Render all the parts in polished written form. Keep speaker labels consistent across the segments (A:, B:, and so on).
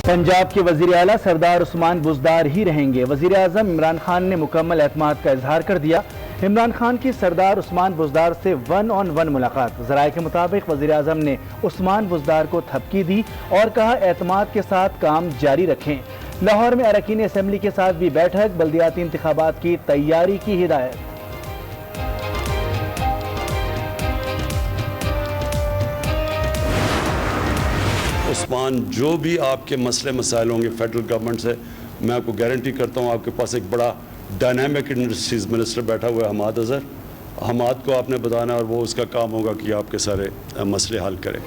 A: پنجاب کے وزیر اعلیٰ سردار عثمان بزدار ہی رہیں گے۔ وزیر اعظم عمران خان نے مکمل اعتماد کا اظہار کر دیا۔ عمران خان کی سردار عثمان بزدار سے 1 on 1 ملاقات۔ ذرائع کے مطابق وزیر اعظم نے عثمان بزدار کو تھپکی دی اور کہا اعتماد کے ساتھ کام جاری رکھیں۔ لاہور میں اراکین اسمبلی کے ساتھ بھی بیٹھک، بلدیاتی انتخابات کی تیاری کی ہدایت۔
B: عثمان، جو بھی آپ کے مسئلے مسائل ہوں گے فیڈرل گورنمنٹ سے، میں آپ کو گارنٹی کرتا ہوں آپ کے پاس ایک بڑا ڈائنامک انڈسٹریز منسٹر بیٹھا ہوا ہے حماد اظہر۔ حماد کو آپ نے بتانا اور وہ اس کا کام ہوگا کہ آپ کے سارے مسئلے حل کرے۔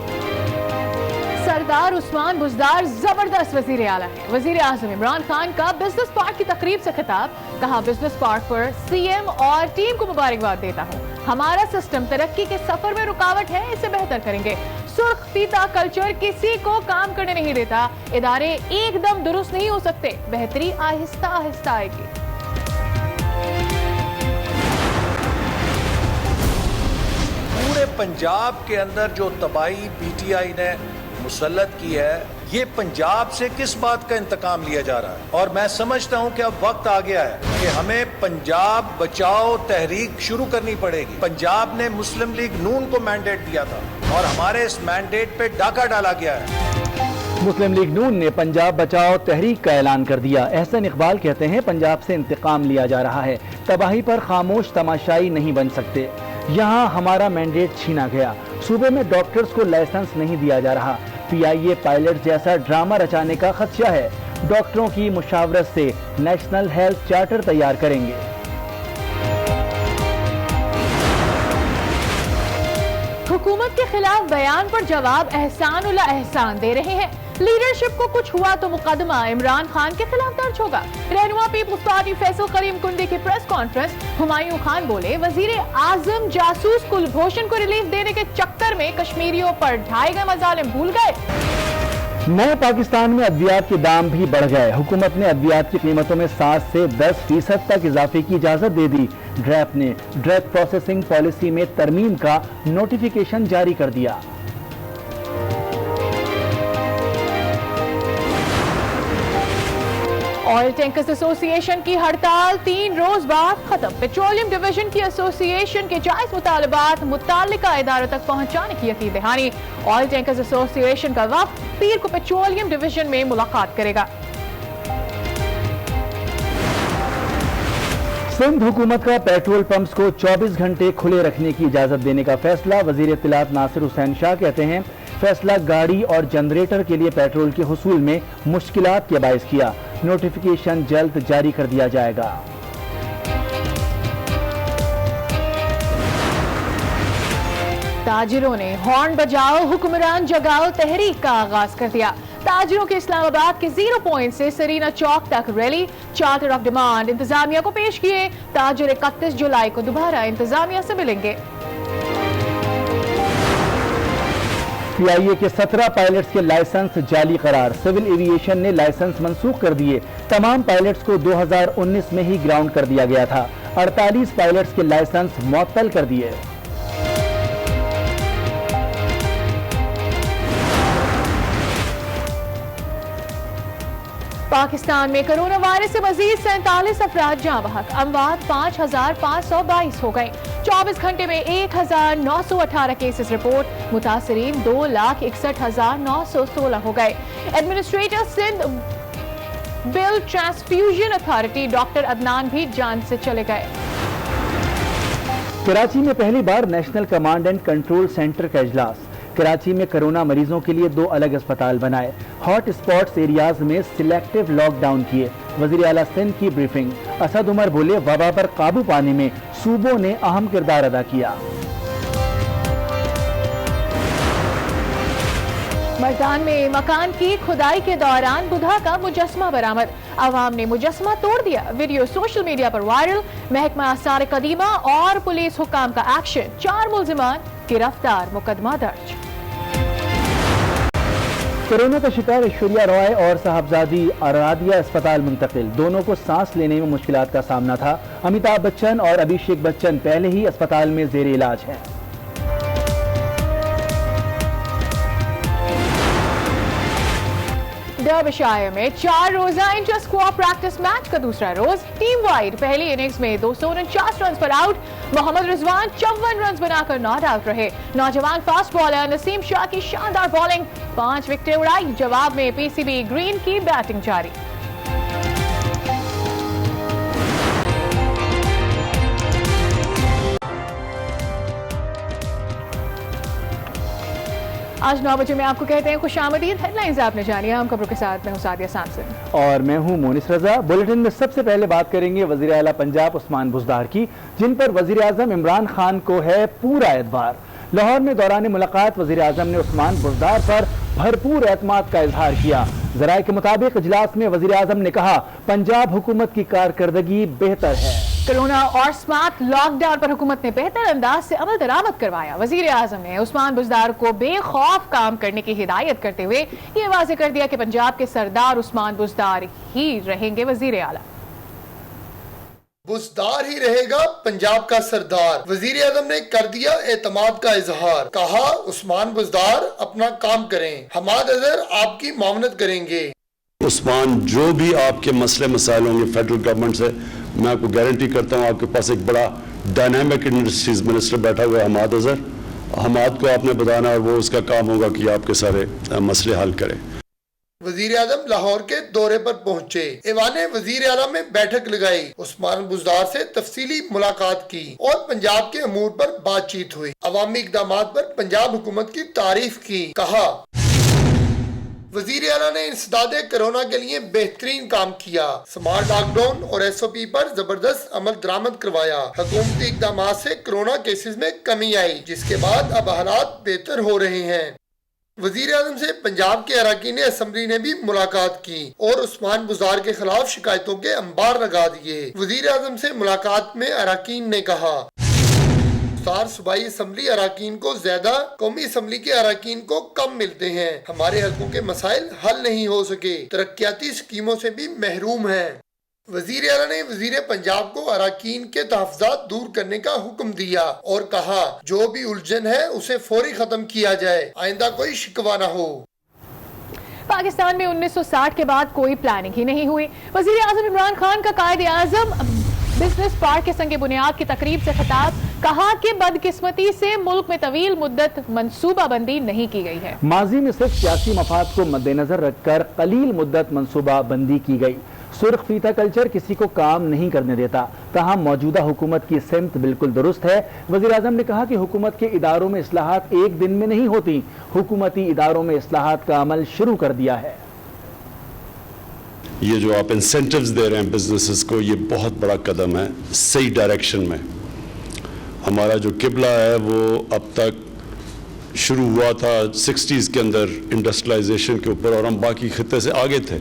C: سردار عثمان بزدار زبردست وزیر اعلیٰ ہے۔ وزیر اعظم عمران خان کا بزنس پارک کی تقریب سے خطاب، کہا بزنس پارک پر سی ایم اور ٹیم کو مبارکباد دیتا ہوں۔ ہمارا سسٹم ترقی کے سفر میں رکاوٹ ہے، اسے بہتر کریں گے۔ سرخ فیتا کلچر کسی کو کام کرنے نہیں دیتا، ادارے ایک دم درست نہیں ہو سکتے، بہتری آہستہ آہستہ آئے گی۔
D: پورے پنجاب کے اندر جو تباہی پی ٹی آئی نے مسلط کی ہے، یہ پنجاب سے کس بات کا انتقام لیا جا رہا ہے؟ اور میں سمجھتا ہوں کہ اب وقت آ گیا ہے کہ ہمیں پنجاب بچاؤ تحریک شروع کرنی پڑے گی۔ پنجاب نے مسلم لیگ نون کو مینڈیٹ دیا تھا اور ہمارے اس مینڈیٹ پہ ڈاکہ ڈالا گیا ہے۔
A: مسلم لیگ نون نے پنجاب بچاؤ تحریک کا اعلان کر دیا۔ احسن اقبال کہتے ہیں پنجاب سے انتقام لیا جا رہا ہے، تباہی پر خاموش تماشائی نہیں بن سکتے۔ یہاں ہمارا مینڈیٹ چھینا گیا، صوبے میں ڈاکٹرز کو لائسنس نہیں دیا جا رہا، پی آئی اے پائلٹ جیسا ڈرامہ رچانے کا خدشہ ہے۔ ڈاکٹروں کی مشاورت سے نیشنل ہیلتھ چارٹر تیار کریں گے۔
C: حکومت کے خلاف بیان پر جواب احسان اللہ احسان دے رہے ہیں۔ لیڈرشپ کو کچھ ہوا تو مقدمہ عمران خان کے خلاف درج ہوگا۔ رہنما پیپلز پارٹی فیصل کریم کنڈی کی پریس کانفرنس، ہمایوں خان بولے وزیر اعظم جاسوس کلبھوشن کو ریلیف دینے کے چکر میں کشمیریوں پر ڈھائے گئے مظالم بھول گئے۔
A: نئے پاکستان میں ادویات کے دام بھی بڑھ گئے۔ حکومت نے ادویات کی قیمتوں میں 7 سے 10% تک اضافے کی اجازت دے دی۔ ڈریپ نے ڈرگ پروسیسنگ پالیسی میں ترمیم کا نوٹیفیکیشن جاری کر دیا۔
C: آئل ٹینکرز ایسوسی ایشن کی ہڑتال 3 روز بعد ختم۔ پیٹرولیم ڈویژن کی ایسوسی ایشن کے جائز مطالبات متعلقہ اداروں تک پہنچانے کی یقین دہانی۔ آئل ٹینکرز ایسوسی ایشن کا وفد پیر کو پیٹرولیم ڈویژن میں ملاقات کرے گا۔
A: سندھ حکومت کا پیٹرول پمپس کو 24 گھنٹے کھلے رکھنے کی اجازت دینے کا فیصلہ۔ وزیر اطلاعات ناصر حسین شاہ کہتے ہیں فیصلہ گاڑی اور جنریٹر کے لیے پیٹرول کے حصول میں مشکلات کے باعث کیا۔ نوٹیفیکیشن جلد جاری کر دیا جائے گا۔
C: تاجروں نے ہارن بجاؤ حکمران جگاؤ تحریک کا آغاز کر دیا۔ تاجروں کے اسلام آباد کے 0 پوائنٹ سے سرینا چوک تک ریلی، چارٹر آف ڈیمانڈ انتظامیہ کو پیش کیے۔ تاجر 31 جولائی کو دوبارہ انتظامیہ سے ملیں گے۔
A: پی آئی اے کے 17 پائلٹس کے لائسنس جعلی قرار۔ سول ایوییشن نے لائسنس منسوخ کر دیے۔ تمام پائلٹس کو 2019 میں ہی گراؤنڈ کر دیا گیا تھا۔ 48 پائلٹس کے لائسنس معطل کر دیے۔
C: پاکستان میں کرونا وائرس سے مزید 47 افراد جاں بحق، اموات 5522 ہو گئیں۔ 24 گھنٹے میں 1918 کیسز رپورٹ، متاثرین 2,61,916 ہو گئے۔ Administrator Sindh blood transfusion authority doctor Adnan بھی جان سے چلے گئے۔
A: کراچی میں پہلی بار national command and control centre کا اجلاس۔ کراچی میں کرونا مریضوں کے لیے 2 الگ اسپتال بنائے۔ ہاٹ اسپاٹس ایریاز میں سلیکٹیو لاک ڈاؤن کیے۔ وزیر اعلیٰ سندھ کی بریفنگ، اسد عمر بولے وبا پر قابو پانے میں صوبوں نے اہم کردار ادا کیا۔
C: مردان میں مکان کی کھدائی کے دوران بدھا کا مجسمہ برآمد، عوام نے مجسمہ توڑ دیا، ویڈیو سوشل میڈیا پر وائرل۔ محکمہ آثار قدیمہ اور پولیس حکام کا ایکشن، 4 ملزمان گرفتار، مقدمہ درج۔
A: کورونا کا شکار ایشوریا رائے اور صاحبزادی آرادھیا اسپتال منتقل، دونوں کو سانس لینے میں مشکلات کا سامنا تھا۔ امیتابھ بچن اور ابھیشیک بچن پہلے ہی اسپتال میں زیر علاج ہیں۔
C: डर्बिशायर में 4 रोजा इंटर स्क्वाड प्रैक्टिस मैच का दूसरा रोज टीम वाइड पहली इनिंग्स में 249 रन पर आउट। मोहम्मद रिजवान 54 रन बनाकर नॉट आउट रहे। नौजवान फास्ट बॉलर नसीम शाह की शानदार बॉलिंग 5 विकेटें उड़ाई। जवाब में पीसीबी ग्रीन की बैटिंग जारी। आज 9 बजे में आपको कहते हैं खुशामदीद। हेडलाइंस आपने जानी, हम खबरों के साथ मैं हूं सादिया सामसन
A: और मैं हूं मोनिस रजा। बुलेटिन में सबसे पहले बात करेंगे वजीर आला पंजाब उस्मान बुज़दार की, जिन पर वजीर आज़म इमरान खान को है पूरा एतबार। लाहौर में दौरान मुलाकात वजीर आज़म ने उस्मान बुज़दार पर भरपूर एतमाद का इजहार किया। ज़राए के मुताबिक इजलास में वजीर आज़म ने कहा पंजाब हुकूमत की कारकर्दगी बेहतर है।
C: कोरोना और स्मार्ट लॉकडाउन पर हुकूमत ने बेहतर अंदाज से अमल दरामद करवाया। वजीर आज़म ने उस्मान बुज़दार को बेखौफ काम करने की हिदायत करते हुए ये वाज़ेह कर दिया कि पंजाब के सरदार उस्मान बुज़दार ही रहेंगे वजीर आला।
E: बुज़दार ही रहेगा पंजाब का सरदार। वजीर आज़म ने कर दिया एतमाद का इजहार। कहा उस्मान बुज़दार अपना काम करें, हमाद अज़हर आपकी मामनत करेंगे।
B: उस्मान जो भी आपके मसले मसाइल होंगे फेडरल गवर्नमेंट से, मैं आपको गारंटी करता हूँ आपके पास एक बड़ा डायनामिक इंडस्ट्रीज मिनिस्टर बैठा हुआ है हमाद अज़हर। हमाद को आपने बताना और वो उसका काम होगा कि आपके सारे मसले हल करे।
E: वजीर आज़म लाहौर के दौरे पर पहुँचे, ऐवाने वजीर आला में बैठक लगाई, उस्मान बुज़दार से तफसीली मुलाकात की और पंजाब के अमूर पर बातचीत हुई। अवामी इक़दामात पर पंजाब हुकूमत की तारीफ की। कहा वजीर आला ने इंसदादे कोरोना के लिए बेहतरीन काम किया। स्मार्ट लॉकडाउन और SOP पर जबरदस्त अमल दरामद करवाया। हुकूमती इक़दामात से कोरोना केसेस में कमी आई, जिसके बाद अब हालात बेहतर हो रहे हैं। वजीर आज़म से पंजाब के अराकीन असम्बली ने भी मुलाकात की और उस्मान बुज़दार के खिलाफ शिकायतों के अंबार लगा दिए। वजीर आज़म से मुलाकात में अराकीन ने कहा सूबाई असम्बली अराकीन को ज्यादा, कौमी असम्बली के अराकीन को कम मिलते हैं। हमारे हकों के मसाइल हल नहीं हो सके, तरक्याती स्कीमों से भी महरूम हैं। वजीर आला ने वजीर पंजाब को अराकीन के तहफ़्ज़ात दूर करने का हुक्म दिया और कहा जो भी उलझन है उसे फौरी खत्म किया जाए, आइंदा कोई शिकवा न हो।
C: पाकिस्तान में 1960 के बाद कोई प्लानिंग ही नहीं हुई। वजीर आज़म इमरान खान का कायदे आज़म बिजनेस पार्क के संगे बुनियाद की तकरीब से खिताब। कहा कि बदकिस्मती से मुल्क में तवील मुद्दत मंसूबा बंदी नहीं की गई है।
A: माजी में सिर्फ सियासी मफाद को मद्देनजर रखकर कलील मुद्दत मंसूबा बंदी की गई। सुर्ख फीता कल्चर किसी को काम नहीं करने देता। कहा मौजूदा हुकूमत की सिमत बिल्कुल दुरुस्त है। वज़ीर आज़म ने कहा कि हुकूमत के इदारों में इस्लाहात एक दिन में नहीं होती, हुकूमती इदारों में इस्लाहात का अमल शुरू कर दिया है।
B: ये जो आप इंसेंटिव्स दे रहे हैं बिजनेसेस को, ये बहुत बड़ा कदम है सही डायरेक्शन में। हमारा जो किबला है वो अब तक शुरू हुआ था 60s के अंदर इंडस्ट्रियलाइजेशन के ऊपर, और हम बाकी खिते से आगे थे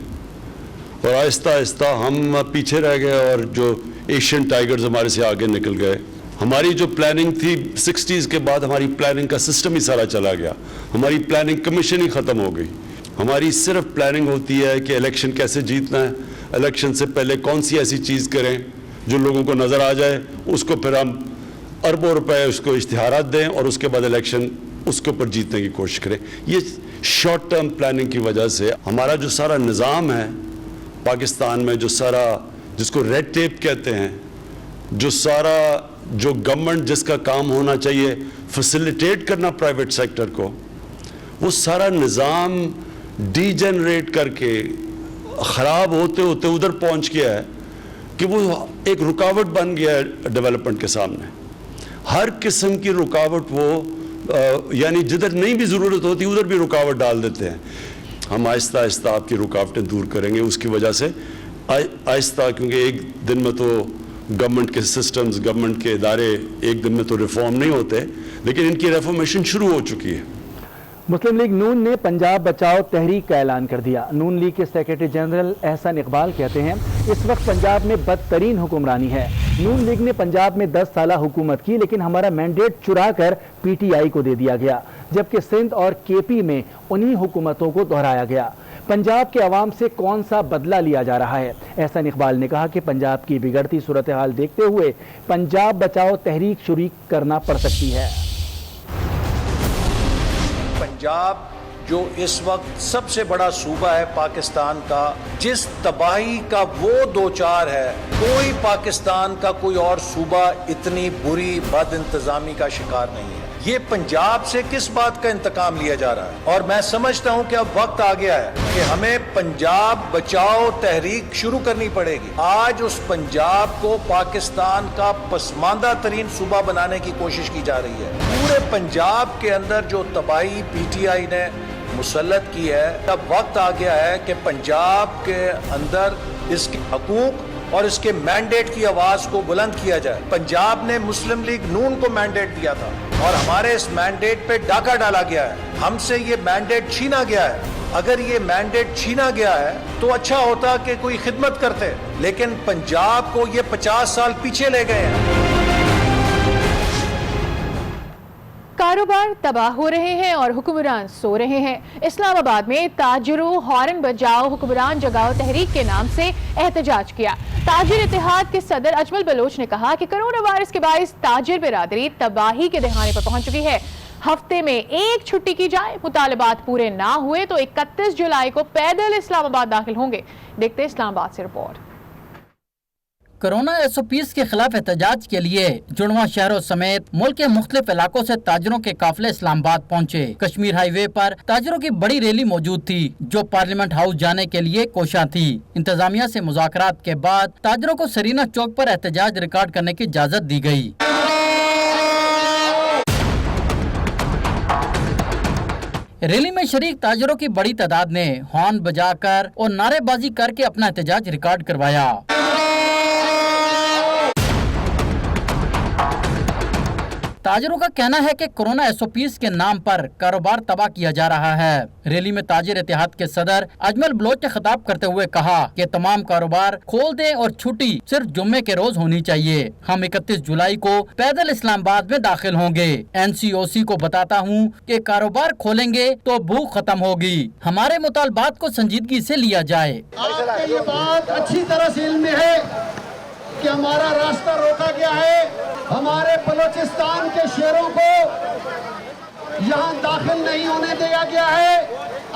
B: और आहिस्ता आहिस्ता हम पीछे रह गए और जो एशियन टाइगर्स हमारे से आगे निकल गए। हमारी जो प्लानिंग थी 60s के बाद, हमारी प्लानिंग का सिस्टम ही सारा चला गया, हमारी प्लानिंग कमीशन ही ख़त्म हो गई। हमारी सिर्फ प्लानिंग होती है कि इलेक्शन कैसे जीतना है, इलेक्शन से पहले कौन सी ऐसी चीज़ करें जो लोगों को नज़र आ जाए, उसको फिर हम अरबों रुपए उसको इश्तिहारात दें और उसके बाद इलेक्शन उसके ऊपर जीतने की कोशिश करें। ये शॉर्ट टर्म प्लानिंग की वजह से हमारा जो सारा निज़ाम है पाकिस्तान में, जो सारा जिसको रेड टेप कहते हैं, जो सारा जो गवर्नमेंट जिसका काम होना चाहिए फैसिलिटेट करना प्राइवेट सेक्टर को, वो सारा निज़ाम डीजेनरेट करके ख़राब होते होते उधर पहुंच गया है कि वो एक रुकावट बन गया है डेवलपमेंट के सामने। हर किस्म की रुकावट वो यानी जिधर नहीं भी ज़रूरत होती उधर भी रुकावट डाल देते हैं। हम आहिस्ता आहिस्ता आपकी रुकावटें दूर करेंगे उसकी वजह से आहिस्ता, क्योंकि एक दिन में तो गवर्नमेंट के सिस्टम्स, गवर्नमेंट के इदारे एक दिन में तो रिफॉर्म नहीं होते, लेकिन इनकी रेफॉर्मेशन शुरू हो चुकी है।
A: मुस्लिम लीग नून ने पंजाब बचाओ तहरीक का ऐलान कर दिया। नून लीग के सेक्रेटरी जनरल एहसन इकबाल कहते हैं इस वक्त पंजाब में बदतरीन हुक्मरानी है। नून लीग ने पंजाब में 10 साल हुकूमत की, लेकिन हमारा मैंडेट चुरा कर PTI को दे दिया गया, जबकि सिंध और KP में उन्हीं हुकूमतों को दोहराया गया। पंजाब के अवाम से कौन सा बदला लिया जा रहा है? एहसन इकबाल ने कहा कि पंजाब की बिगड़ती सूरत हाल देखते हुए पंजाब बचाओ तहरीक शुरू करना पड़ सकती है।
D: पंजाब जो इस वक्त सबसे बड़ा सूबा है पाकिस्तान का, जिस तबाही का वो दो चार है, कोई पाकिस्तान का कोई और सूबा इतनी बुरी बद इंतजामी का शिकार नहीं है। ये पंजाब से किस बात का इंतकाम लिया जा रहा है? और मैं समझता हूं कि अब वक्त आ गया है कि हमें पंजाब बचाओ तहरीक शुरू करनी पड़ेगी। आज उस पंजाब को पाकिस्तान का पसमानदा तरीन सूबा बनाने की कोशिश की जा रही है। पूरे पंजाब के अंदर जो तबाही पीटीआई ने मुसल्लत की है, अब वक्त आ गया है कि पंजाब के अंदर इसके हकूक और इसके मैंडेट की आवाज को बुलंद किया जाए। पंजाब ने मुस्लिम लीग नून को मैंडेट दिया था और हमारे इस मैंडेट पे डाका डाला गया है, हमसे ये मैंडेट छीना गया है। अगर ये मैंडेट छीना गया है तो अच्छा होता कि कोई खिदमत करते, लेकिन पंजाब को ये 50 साल पीछे ले गए हैं।
C: कारोबार तबाह हो रहे हैं और हुक्मरान सो रहे हैं। इस्लामाबाद में ताजिरों हॉर्न बजाओ हुक्मरान जगाओ तहरीक के नाम से एहतजाज किया। ताजिर इत्तेहाद के सदर अजमल बलोच ने कहा कि कोरोना वायरस के बाइस ताजिर बिरादरी तबाही के दहाने पर पहुंच चुकी है। हफ्ते में एक छुट्टी की जाए, मुतालबात पूरे ना हुए तो 31 जुलाई को पैदल इस्लामाबाद दाखिल होंगे। देखते इस्लामाबाद से रिपोर्ट।
F: कोरोना SOPs के खिलाफ एहतजाज के लिए जुड़वा शहरों समेत मुल्क के मुख्तलिफ इलाकों से ताजिरों के काफिले इस्लामाबाद पहुंचे। कश्मीर हाईवे पर ताजिरों की बड़ी रैली मौजूद थी जो पार्लियामेंट हाउस जाने के लिए कोशा थी। इंतजामिया से मुज़ाकरात के बाद ताजिरों को सरीना चौक पर एहतजाज रिकॉर्ड करने की इजाजत दी गई। रैली में शरीक ताजिरों की बड़ी तादाद ने हॉर्न बजाकर और नारेबाजी करके अपना एहतजाज रिकॉर्ड करवाया। ताजिरों का कहना है कि कोरोना SOPs के नाम पर कारोबार तबाह किया जा रहा है। रैली में ताजिर इत्तेहाद के सदर अजमल बलोच ने खिताब करते हुए कहा कि तमाम कारोबार खोल दें और छुट्टी सिर्फ जुम्मे के रोज होनी चाहिए। हम 31 जुलाई को पैदल इस्लामाबाद में दाखिल होंगे। NCOC को बताता हूँ कि कारोबार खोलेंगे तो भूख खत्म होगी। हमारे मुतालबात को संजीदगी से लिया जाए।
G: आपको ये बात अच्छी तरह से इल्म है कि हमारा रास्ता रोका गया है। हमारे बलूचिस्तान के शेरों को यहाँ दाखिल नहीं होने दिया गया है।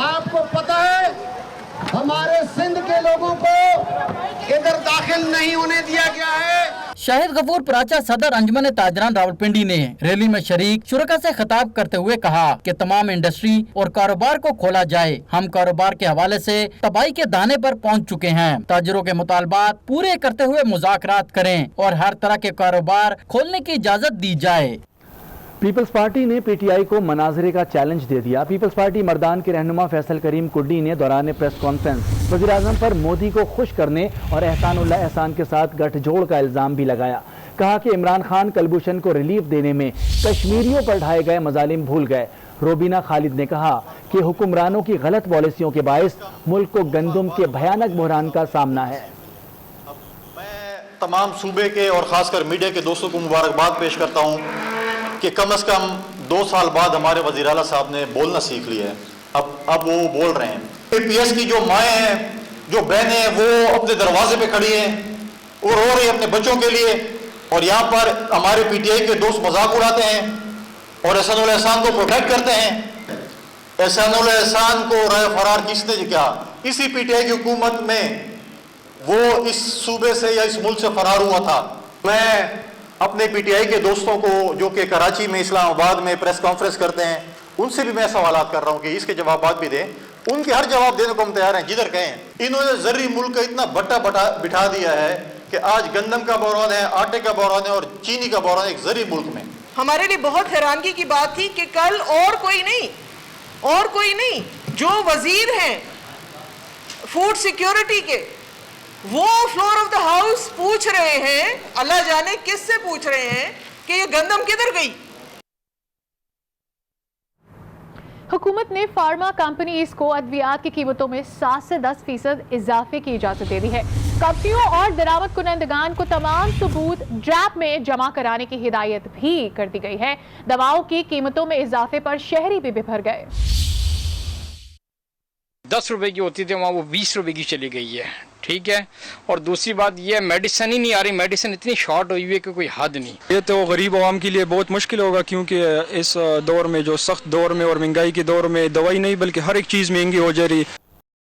G: आपको पता है हमारे सिंध के लोगों को इधर दाखिल नहीं होने दिया गया है।
F: शाहिद गफूर पराचा सदर अंजुमन ताजरान रावलपिंडी ने रैली में शरीक शुरका से खिताब करते हुए कहा कि तमाम इंडस्ट्री और कारोबार को खोला जाए। हम कारोबार के हवाले से तबाही के दाने पर पहुंच चुके हैं। ताजिरों के मुतालबात पूरे करते हुए मुज़ाकरात करें और हर तरह के कारोबार खोलने की इजाजत दी जाए।
A: पीपल्स पार्टी ने PTI को मनाजरे का चैलेंज दे दिया। पीपल्स पार्टी मर्दान के रहनुमा फैसल करीम कुड्डी ने दौरान प्रेस कॉन्फ्रेंस वज़ीर-ए-आज़म पर मोदी को खुश करने और एहसानुल्लाह एहसान के साथ गठजोड़ का इल्ज़ाम भी लगाया। कहा कि इमरान खान कलभूषण को रिलीफ देने में कश्मीरियों पर ढाए गए मजालिम भूल गए। रोबीना खालिद ने कहा कि हुक्मरानों की गलत पॉलिसियों के बायस मुल्क को गंदम के भयानक बहरान का सामना है।
H: मैं तमाम सूबे के और खासकर मीडिया के दोस्तों को मुबारकबाद पेश करता हूँ कि कम से कम 2 साल बाद हमारे वज़ीर आला साहब ने बोलना सीख लिया है। अब वो बोल रहे हैं। APS की जो माएँ हैं, जो बहनें हैं, वो अपने दरवाजे पे खड़ी हैं और रो रही अपने बच्चों के लिए, और यहाँ पर हमारे PTI के दोस्त मजाक उड़ाते हैं और एहसानुल एहसान को प्रोटेक्ट करते हैं। एहसानुल एहसान को राय फरार किसने किया? इसी PTI की हुकूमत में वो इस सूबे से या इस मुल्क से फरार हुआ था। मैं अपने PTI के दोस्तों को जो कि कराची में इस्लामाबाद में प्रेस कॉन्फ्रेंस करते हैं, उनसे भी मैं सवालात कर रहा हूँ कि इसके जवाब भी दें। उनके हर जवाब देने को हम तैयार हैं, जिधर कहें। इन्होंने ज़र्री मुल्क का इतना बट्टा बिठा दिया है कि आज गंदम का बहरान है, आटे का बहरान है और चीनी का बहरान है एक ज़र्री मुल्क में।
I: हमारे लिए बहुत हैरानगी की बात थी कि कल और कोई नहीं जो वजीर हैं फूड सिक्योरिटी के, वो फ्लोर ऑफ द हाउस पूछ रहे हैं, अल्लाह जाने किससे पूछ रहे हैं कि ये गंदम किधर गई।
C: हुकूमत ने फार्मा कंपनीज को अद्वियात की कीमतों में 7 से 10% इजाफे की इजाजत दे दी है। कंपनियों और दरामद कुनंदगान को तमाम सबूत ड्रैप में जमा कराने की हिदायत भी कर दी गई है। दवाओं की कीमतों में इजाफे पर शहरी भी बिफर गए।
J: 10 रुपए की होती थी वहाँ वो 20 रुपए की चली गई है। ٹھیک ہے. اور دوسری بات یہ میڈیسن ہی نہیں آ رہی, میڈیسن اتنی شارٹ ہوئی ہوئی ہے کہ کوئی حد نہیں.
K: یہ تو غریب عوام کے لیے بہت مشکل ہوگا, کیونکہ اس دور میں جو سخت دور میں اور مہنگائی کے دور میں دوائی نہیں بلکہ ہر ایک چیز مہنگی ہو جا رہی ہے.